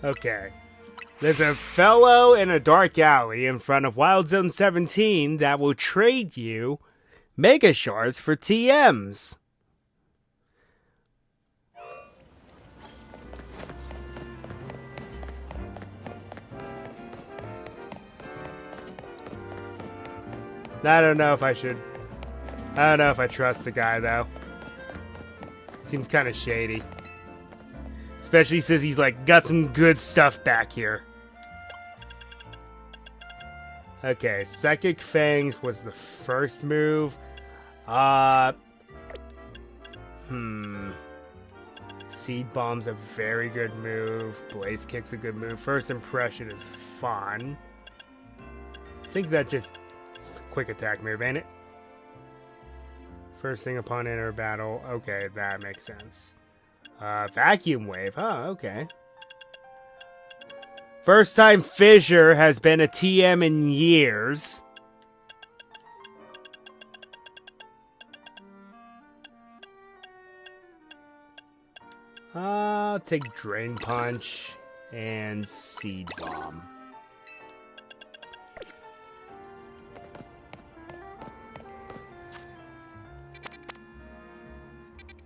Okay. There's a fellow in a dark alley in front of Wild Zone 17 that will trade you Mega Shards for TMs. I don't know if I should. I don't know if I trust the guy, though. Seems kind of shady. Especially since he's, like, got some good stuff back here. Okay, Psychic Fangs was the first move. Seed Bomb's a very good move. Blaze Kick's a good move. First Impression is fun. I think that just... It's a quick attack move, ain't it? First thing upon enter battle. Okay, that makes sense. Vacuum Wave. Huh, okay. First time Fissure has been a TM in years. I'll take Drain Punch and Seed Bomb.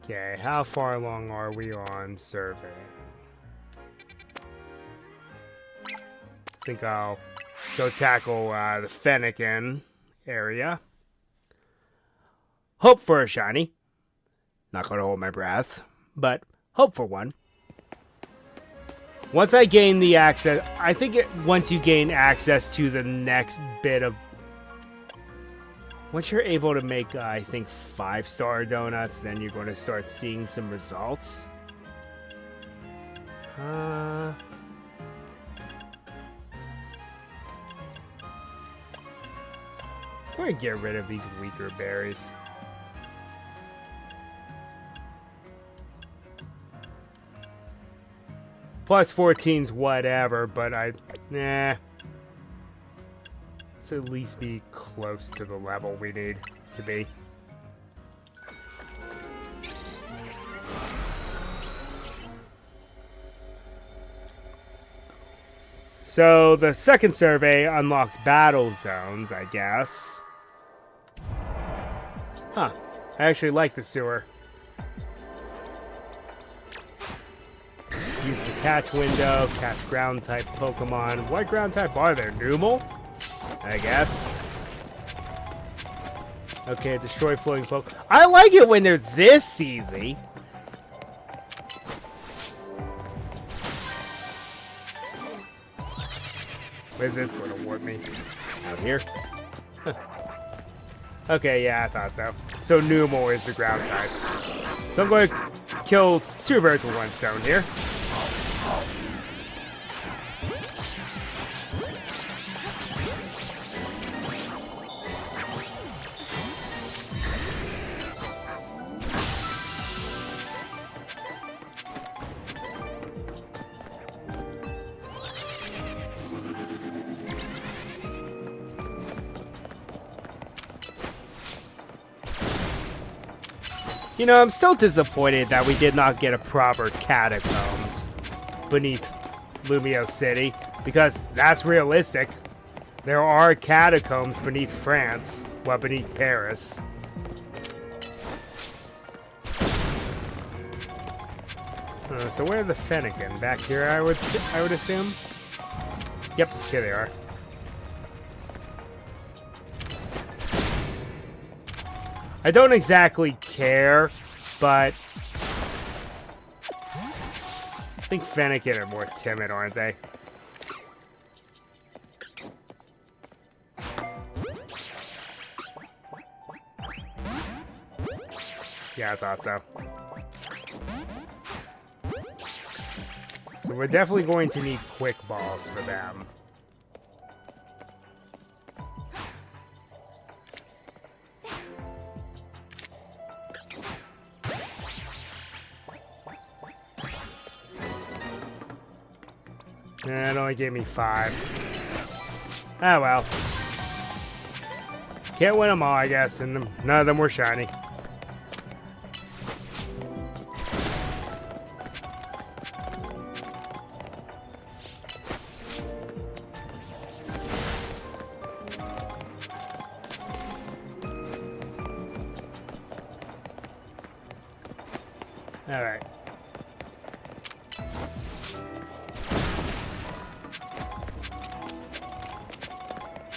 Okay, how far along are we on surveying? I think I'll go tackle the Fennekin area. Hope for a shiny. Not gonna hold my breath, but hope for one. Once I gain the access, I think once you gain access to the next bit of... Once you're able to make, I think, 5-star donuts, then you're going to start seeing some results. I'm going to get rid of these weaker berries. Plus 14's whatever, but nah. Let's at least be close to the level we need to be. So the second survey unlocked battle zones, I guess. Huh. I actually like the sewer. Use the catch window, catch ground type Pokemon. What ground type are there? Numel? I guess. Okay, destroy floating Pokemon. I like it when they're this easy. Where's this going to warp me? Out here? Okay, yeah, I thought so. So Numel is the ground type. So I'm going to kill two birds with one stone here. You know, I'm still disappointed that we did not get a proper catacombs beneath Lumio City, because that's realistic. There are catacombs beneath France, well, beneath Paris. So where are the Fennekin? Back here, I would assume? Yep, here they are. I don't exactly care, but I think Fennekin are more timid, aren't they? Yeah, I thought so. So we're definitely going to need quick balls for them. It only gave me 5. Ah, well. Can't win them all, I guess, and none of them were shiny. Alright.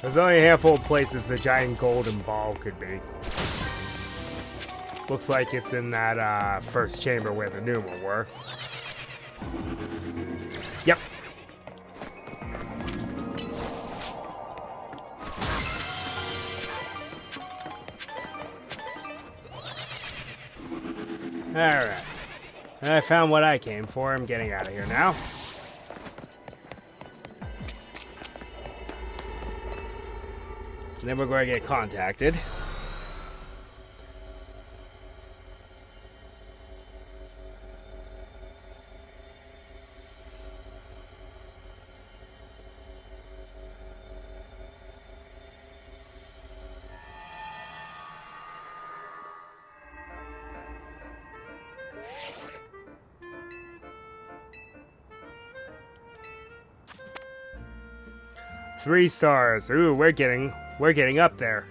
There's only a handful of places the giant golden ball could be. Looks like it's in that first chamber where the Numa were. Yep. Alright. I found what I came for. I'm getting out of here now. And then we're going to get contacted. Three stars. Ooh, we're getting up there.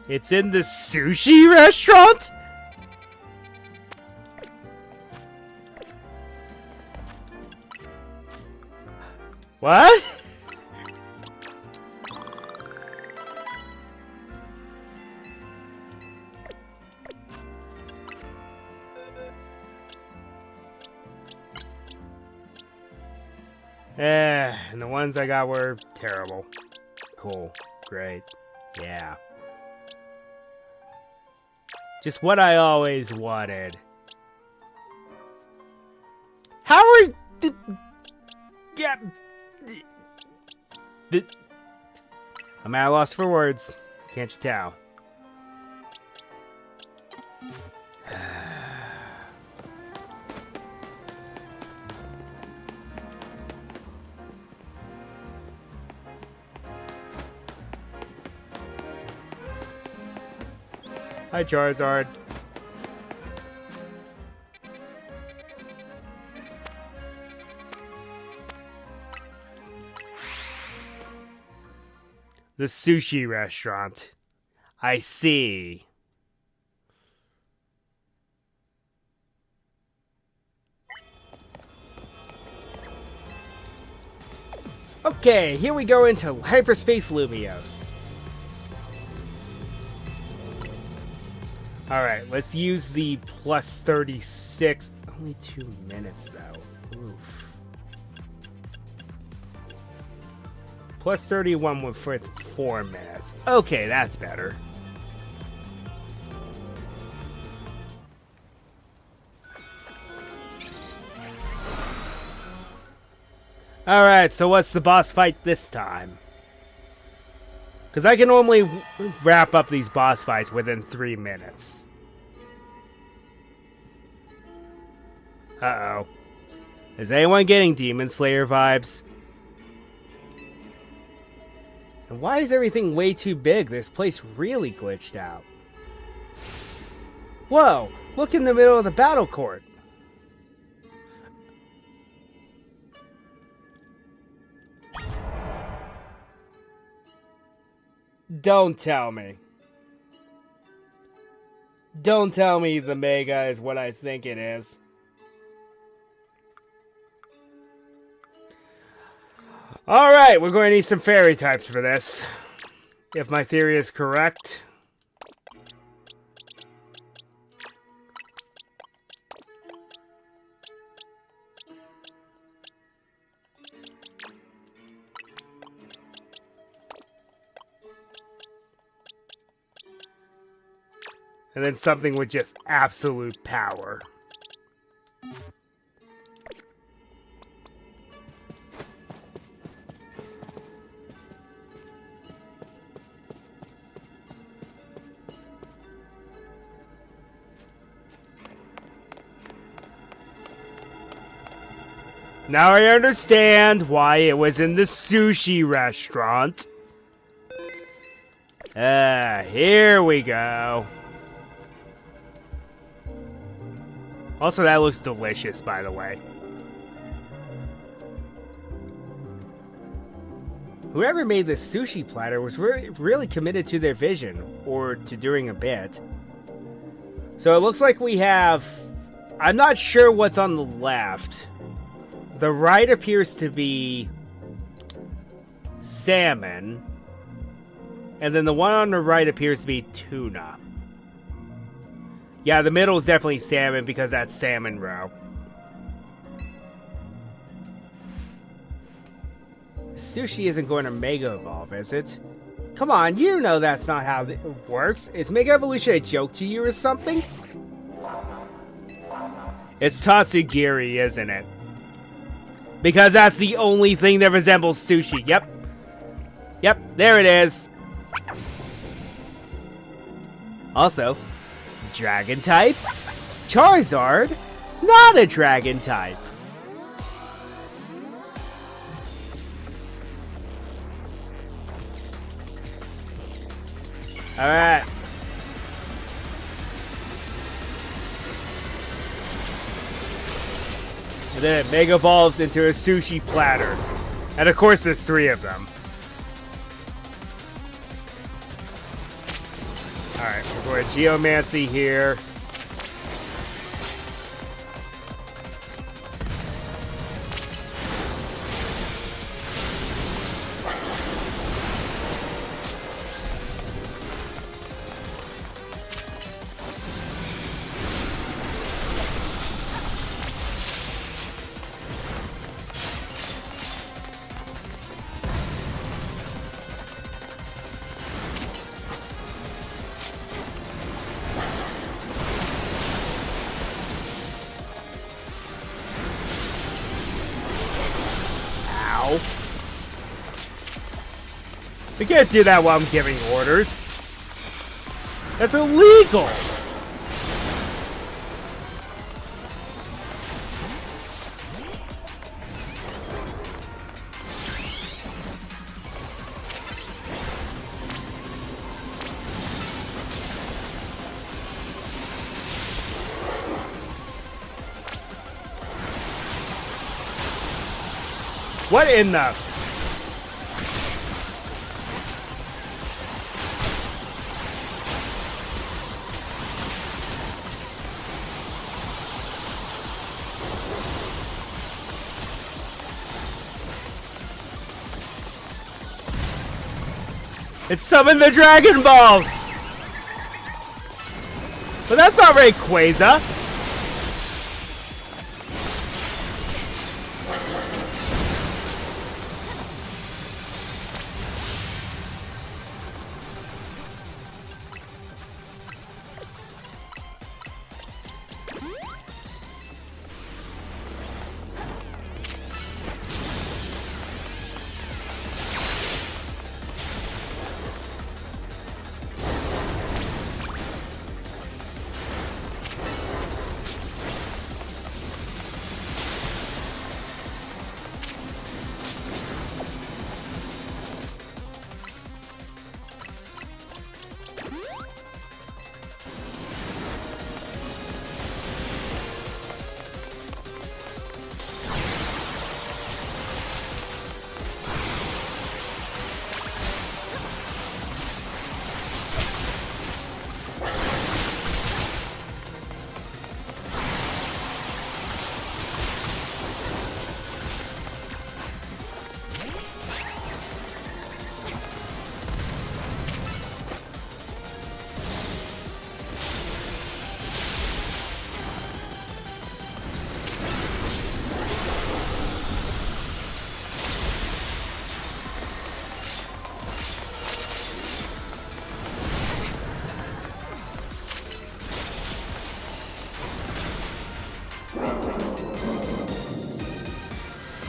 It's in the sushi restaurant? What? And the ones I got were terrible. Cool. Great. Yeah. Just what I always wanted. How are... Yeah... I'm at a loss for words. Can't you tell? Hi, Charizard. The sushi restaurant. I see. Okay, here we go into Hyperspace Lumiose. Alright, let's use the plus 36. Only 2 minutes, though. Oof. Plus 31 for 4 minutes. Okay, that's better. Alright, so what's the boss fight this time? Because I can only wrap up these boss fights within 3 minutes. Uh-oh. Is anyone getting Demon Slayer vibes? And why is everything way too big? This place really glitched out. Whoa! Look in the middle of the battle court. Don't tell me. Don't tell me the Mega is what I think it is. Alright, we're going to need some fairy types for this. If my theory is correct. And then something with just absolute power. Now I understand why it was in the sushi restaurant. Here we go. Also, that looks delicious, by the way. Whoever made this sushi platter was really committed to their vision, or to doing a bit. So it looks like we have... I'm not sure what's on the left. The right appears to be salmon. And then the one on the right appears to be tuna. Yeah, the middle is definitely salmon because that's salmon roe. Sushi isn't going to Mega Evolve, is it? Come on, you know that's not how it works. Is Mega Evolution a joke to you or something? It's Tatsugiri, isn't it? Because that's the only thing that resembles sushi. Yep. Yep, there it is. Also, dragon type? Charizard? Not a dragon type. Alright. And then it Mega Evolves into a sushi platter. And of course there's 3 of them. Alright, we're going to Geomancy here. We can't do that while I'm giving orders. That's illegal! What in the... It summoned the Dragon Balls! But that's not very Quasar.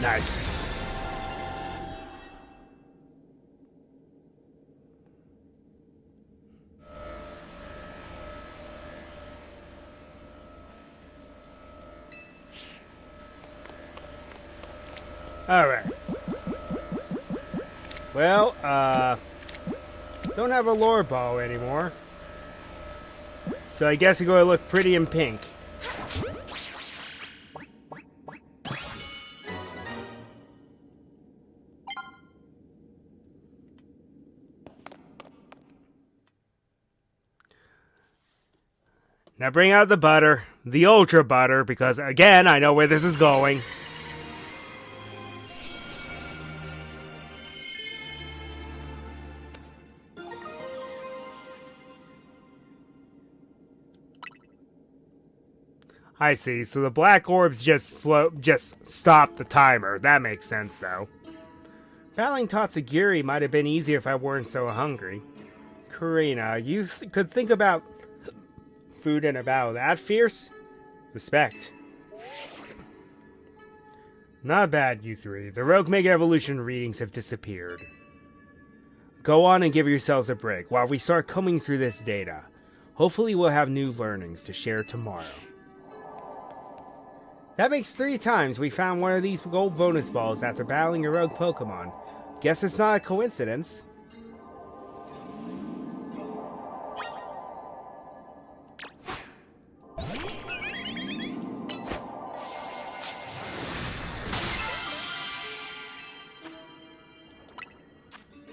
Nice. Alright. Well, don't have a lore ball anymore. So I guess it's going to look pretty in pink. Now bring out the butter, the ultra butter, because again, I know where this is going. I see, so the black orbs just stop the timer. That makes sense, though. Battling Tatsugiri might have been easier if I weren't so hungry. Karina, you could think about food in a battle that fierce? Respect. Not bad, you three. The Rogue Mega Evolution readings have disappeared. Go on and give yourselves a break while we start combing through this data. Hopefully we'll have new learnings to share tomorrow. That makes 3 times we found one of these gold bonus balls after battling a rogue Pokemon. Guess it's not a coincidence.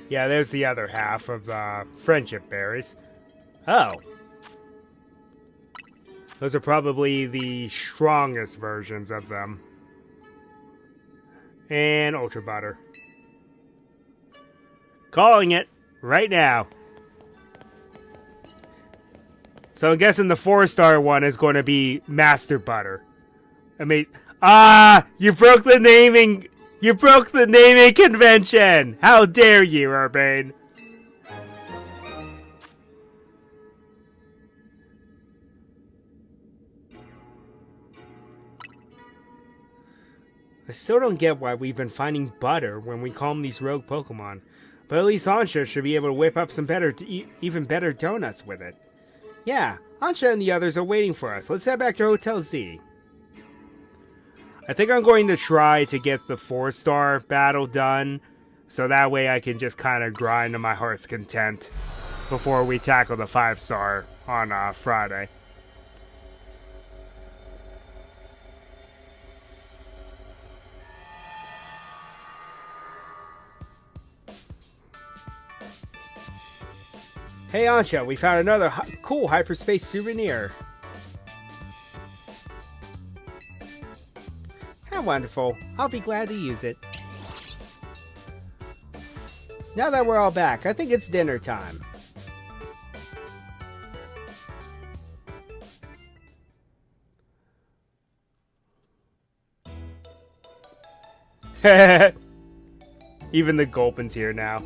Yeah, there's the other half of the friendship berries. Oh. Those are probably the strongest versions of them. And Ultra Butter. Calling it right now. So I'm guessing the 4-star one is going to be Master Butter. Amazing. Ah! You broke the naming... You broke the naming convention! How dare you, Urbane? I still don't get why we've been finding butter when we calm these rogue Pokemon. But at least Ansha should be able to whip up some even better donuts with it. Yeah, Ansha and the others are waiting for us. Let's head back to Hotel Z. I think I'm going to try to get the 4-star battle done, so that way I can just kind of grind to my heart's content before we tackle the 5-star on Friday. Hey Ansha, we found another cool hyperspace souvenir. How wonderful. I'll be glad to use it. Now that we're all back, I think it's dinner time. Even the Gulpin's here now.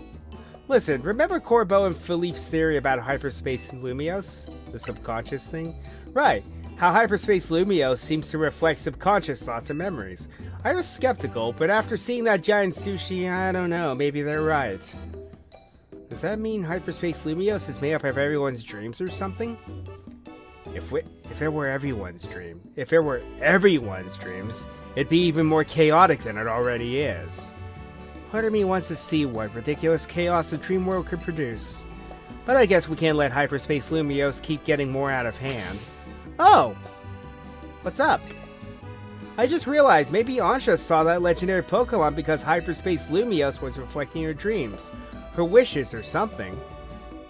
Listen, remember Corbeau and Philippe's theory about hyperspace Lumiose? The subconscious thing? Right. How hyperspace Lumiose seems to reflect subconscious thoughts and memories. I was skeptical, but after seeing that giant sushi, I don't know, maybe they're right. Does that mean hyperspace Lumiose is made up of everyone's dreams or something? If it were everyone's dream, it'd be even more chaotic than it already is. Part of me wants to see what ridiculous chaos a dream world could produce. But I guess we can't let hyperspace Lumiose keep getting more out of hand. Oh! What's up? I just realized maybe Ansha saw that legendary Pokemon because hyperspace Lumiose was reflecting her dreams, her wishes or something.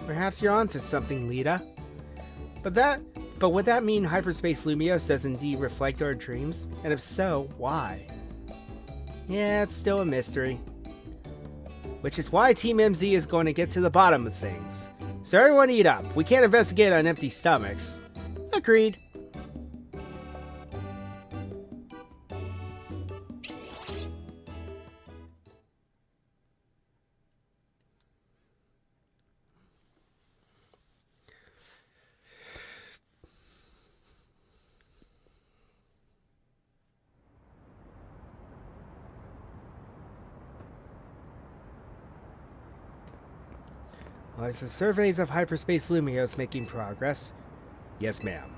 Perhaps you're onto something, Lita. But would that mean hyperspace Lumiose does indeed reflect our dreams? And if so, why? Yeah, it's still a mystery. Which is why Team MZ is going to get to the bottom of things. So everyone eat up. We can't investigate on empty stomachs. Agreed. Is the surveys of hyperspace Lumiose making progress? Yes, ma'am.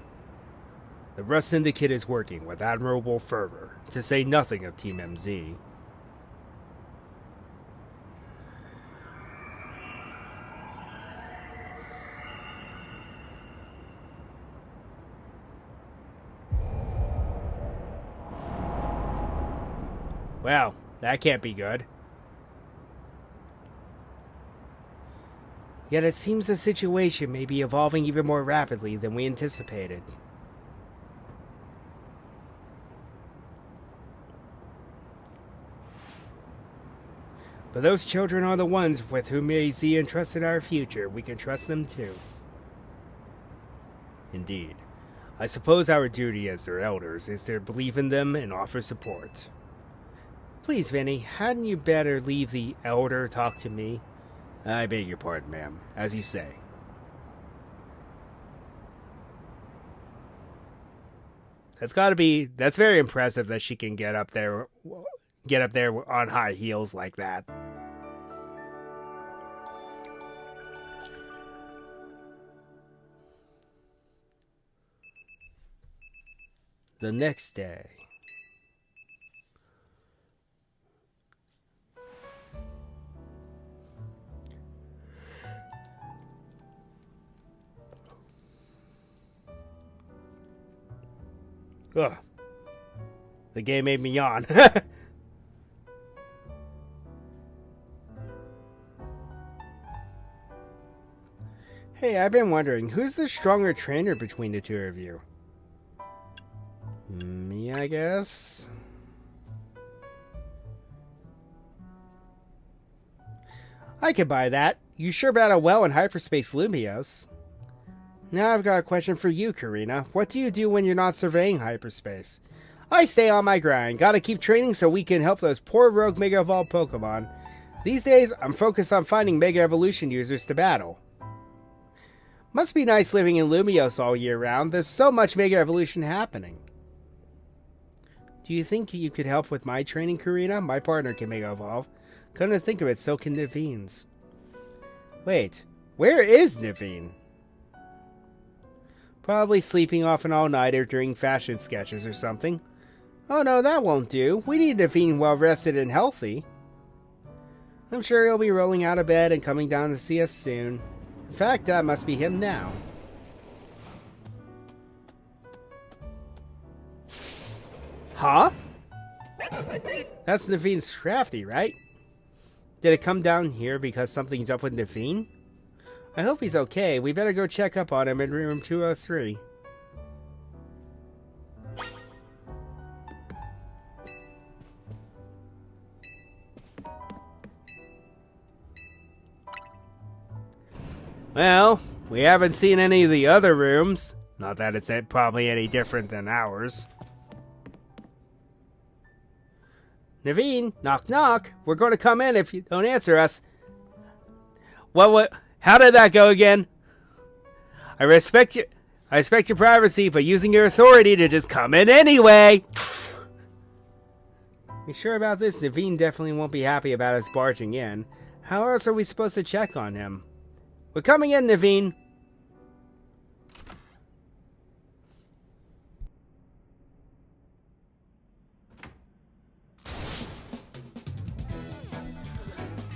The Rust Syndicate is working with admirable fervor, to say nothing of Team MZ. Well, that can't be good. Yet it seems the situation may be evolving even more rapidly than we anticipated. But those children are the ones with whom we see entrusted our future. We can trust them too. Indeed. I suppose our duty as their elders is to believe in them and offer support. Please, Vinny, hadn't you better leave the elder talk to me? I beg your pardon, ma'am. As you say. That's very impressive that she can get up there on high heels like that. The next day. Ugh. The game made me yawn. Hey, I've been wondering, who's the stronger trainer between the two of you? Me, I guess? I could buy that. You sure battle well in hyperspace Lumios. Now I've got a question for you, Karina. What do you do when you're not surveying hyperspace? I stay on my grind. Gotta keep training so we can help those poor rogue Mega Evolved Pokemon. These days, I'm focused on finding Mega Evolution users to battle. Must be nice living in Lumios all year round. There's so much Mega Evolution happening. Do you think you could help with my training, Karina? My partner can Mega Evolve. Couldn't think of it, so can Naveen's. Wait, where is Naveen? Probably sleeping off an all-nighter during fashion sketches or something. Oh no, that won't do. We need Naveen well-rested and healthy. I'm sure he'll be rolling out of bed and coming down to see us soon. In fact, that must be him now. Huh? That's Naveen's Crafty, right? Did it come down here because something's up with Naveen? I hope he's okay. We better go check up on him in room 203. Well, we haven't seen any of the other rooms. Not that it's probably any different than ours. Naveen, knock knock. We're going to come in if you don't answer us. What? How did that go again? I respect your privacy, but using your authority to just come in anyway. You sure about this? Naveen definitely won't be happy about us barging in. How else are we supposed to check on him? We're coming in, Naveen.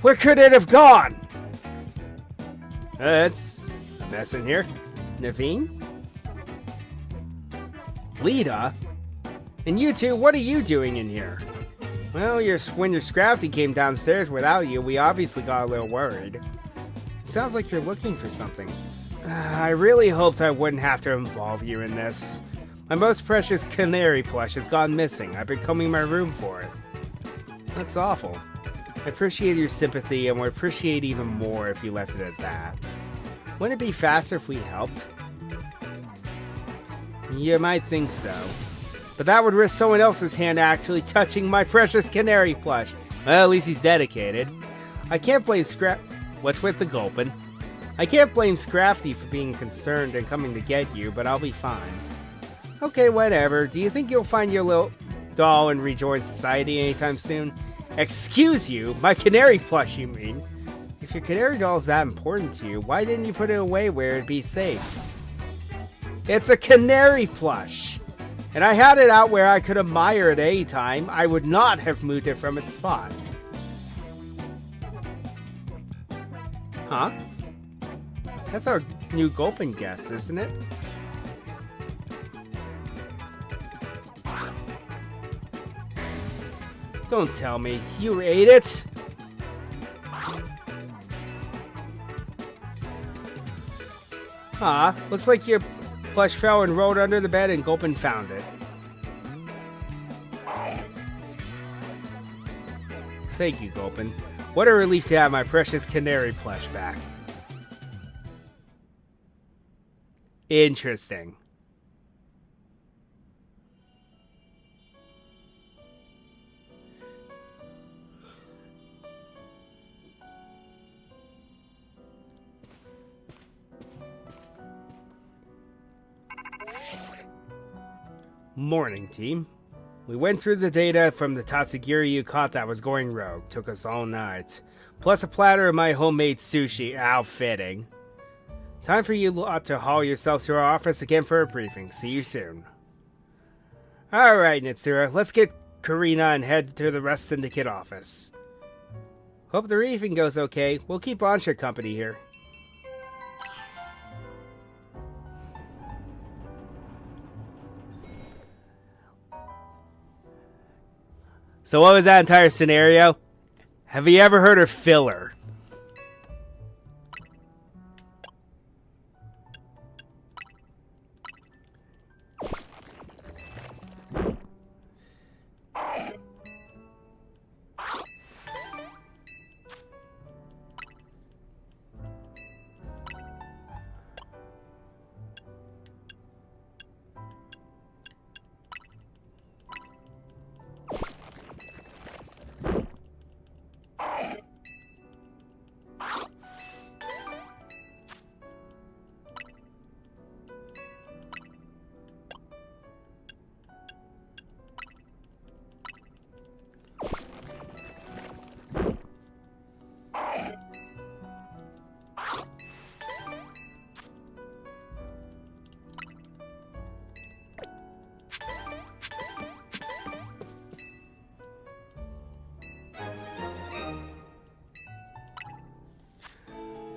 Where could it have gone? It's a mess in here. Naveen? Lita? And you two, what are you doing in here? Well, when your Scrafty came downstairs without you, we obviously got a little worried. It sounds like you're looking for something. I really hoped I wouldn't have to involve you in this. My most precious canary plush has gone missing. I've been combing my room for it. That's awful. I appreciate your sympathy and would appreciate even more if you left it at that. Wouldn't it be faster if we helped? You might think so. But that would risk someone else's hand actually touching my precious canary plush. Well, at least he's dedicated. I can't blame What's with the gulpin'? I can't blame Scrafty for being concerned and coming to get you, but I'll be fine. Okay, whatever. Do you think you'll find your little doll and rejoin society anytime soon? Excuse you? My canary plush, you mean? If your canary doll's that important to you, why didn't you put it away where it'd be safe? It's a canary plush! And I had it out where I could admire it any time. I would not have moved it from its spot. Huh? That's our new Gulpin guest, isn't it? Don't tell me. You ate it? Ah, looks like your plush fell and rolled under the bed and Gulpin found it. Thank you, Gulpin. What a relief to have my precious canary plush back. Interesting. Morning, team. We went through the data from the Tatsugiri you caught that was going rogue. Took us all night. Plus a platter of my homemade sushi. How fitting. Time for you lot to haul yourselves to our office again for a briefing. See you soon. Alright, Nitsura. Let's get Karina and head to the Rest Syndicate office. Hope the briefing goes okay. We'll keep Ansha company here. So what was that entire scenario? Have you ever heard of filler?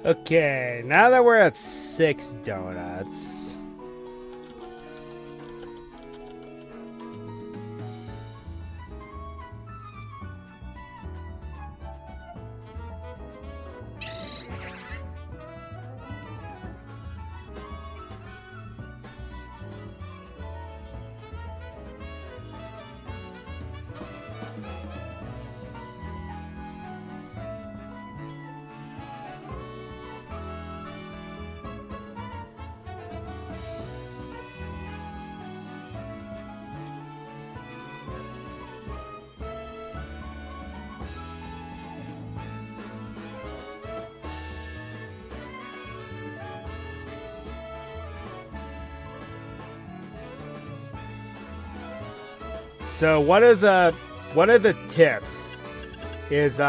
Okay, now that we're at 6 donuts. So one of the tips is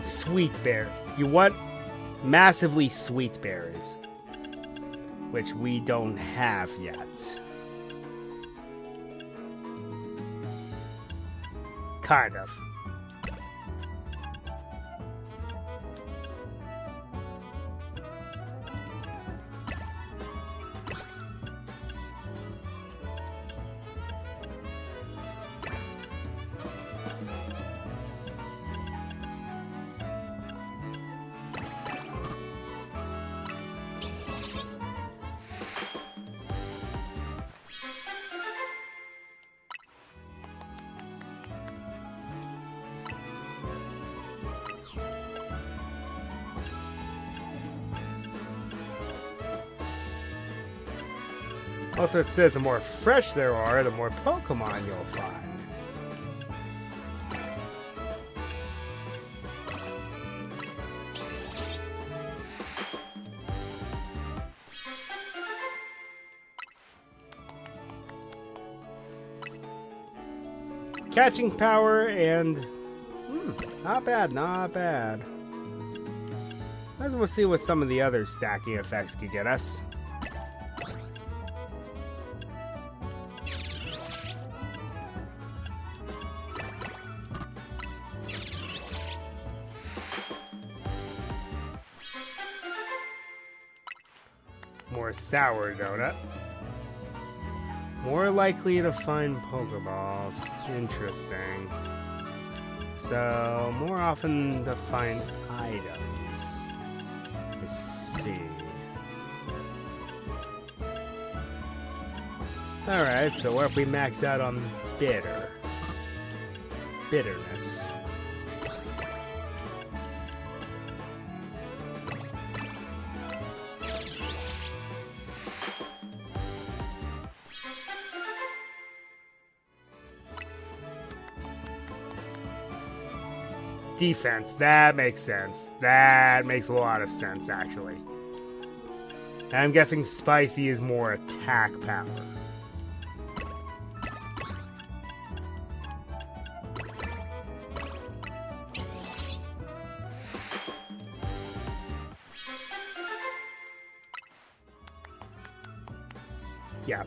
sweet berry. You want massively sweet berries, which we don't have yet. Kind of. Also, it says the more fresh there are, the more Pokemon you'll find. Catching power and... not bad, not bad. Might as well see what some of the other stacking effects could get us. More sour donut. More likely to find Pokeballs. Interesting. So, more often to find items. Let's see. Alright, so what if we max out on bitterness? Defense. That makes sense. That makes a lot of sense, actually. And I'm guessing spicy is more attack power. Yeah.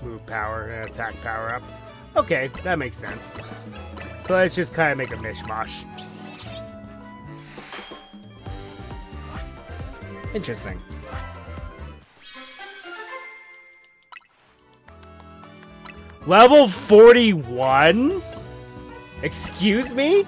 Move power and attack power up. Okay, that makes sense. So let's just kind of make a mishmash. Interesting. Level 41? Excuse me?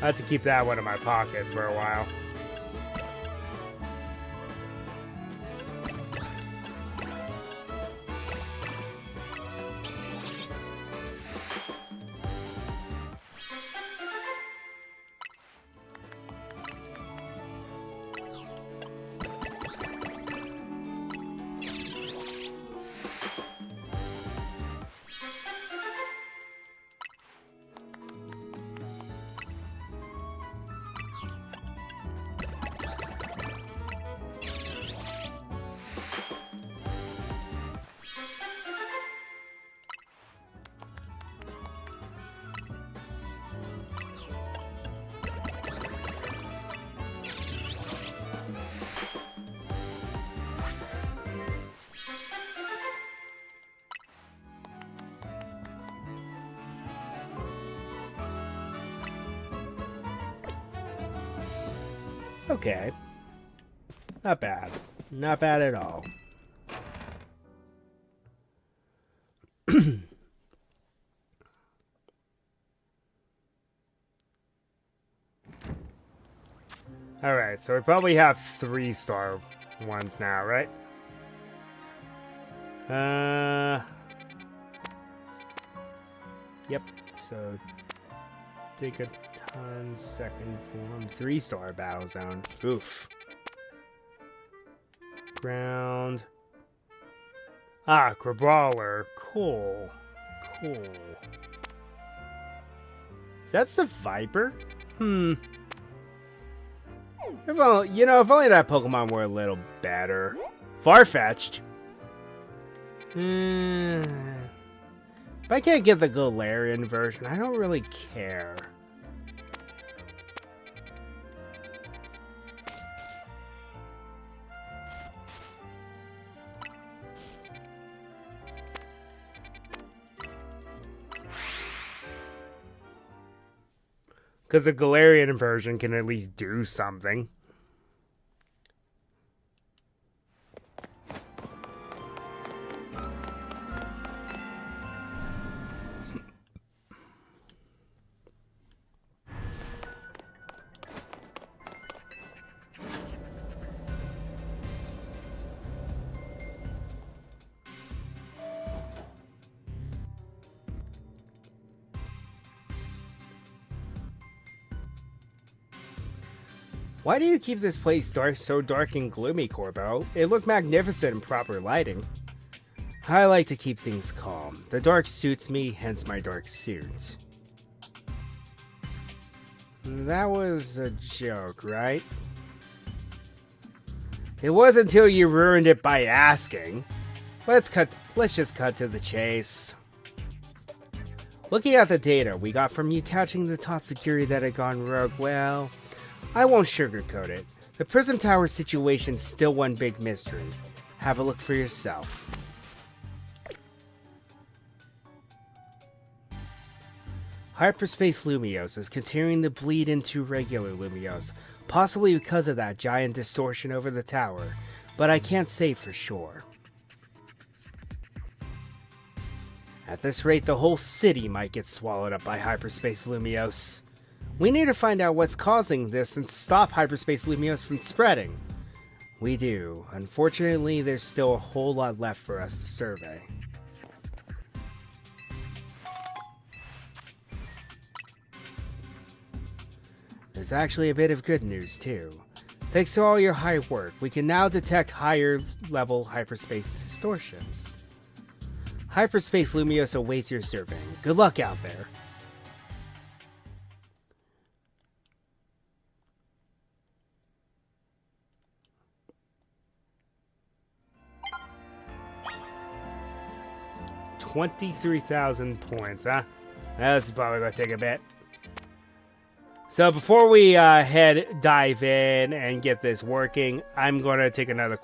I have to keep that one in my pocket for a while. Okay. Not bad. Not bad at all. Alright, so we probably have 3-star ones now, right? Yep. So, take a ton, second form, 3-star battle zone. Oof. Ground. Ah, Crabrawler. Cool. Cool. That's a Viper? If only, you know, if only that Pokemon were a little better. Far-fetched. If I can't get the Galarian version, I don't really care. Because the Galarian version can at least do something. Why do you keep this place so dark and gloomy, Corbo? It looked magnificent in proper lighting. I like to keep things calm. The dark suits me, hence my dark suit. That was a joke, right? It was until you ruined it by asking. Let's just cut to the chase. Looking at the data we got from you catching the Tatsugiri that had gone rogue, well, I won't sugarcoat it. The Prism Tower situation's still one big mystery. Have a look for yourself. Hyperspace Lumiose is continuing to bleed into regular Lumiose, possibly because of that giant distortion over the tower, but I can't say for sure. At this rate, the whole city might get swallowed up by Hyperspace Lumiose. We need to find out what's causing this and stop Hyperspace Lumiose from spreading. We do. Unfortunately, there's still a whole lot left for us to survey. There's actually a bit of good news, too. Thanks to all your hard work, we can now detect higher level hyperspace distortions. Hyperspace Lumios awaits your surveying. Good luck out there. $23,000 points, huh? That's probably gonna take a bit. So before we dive in and get this working, I'm gonna take another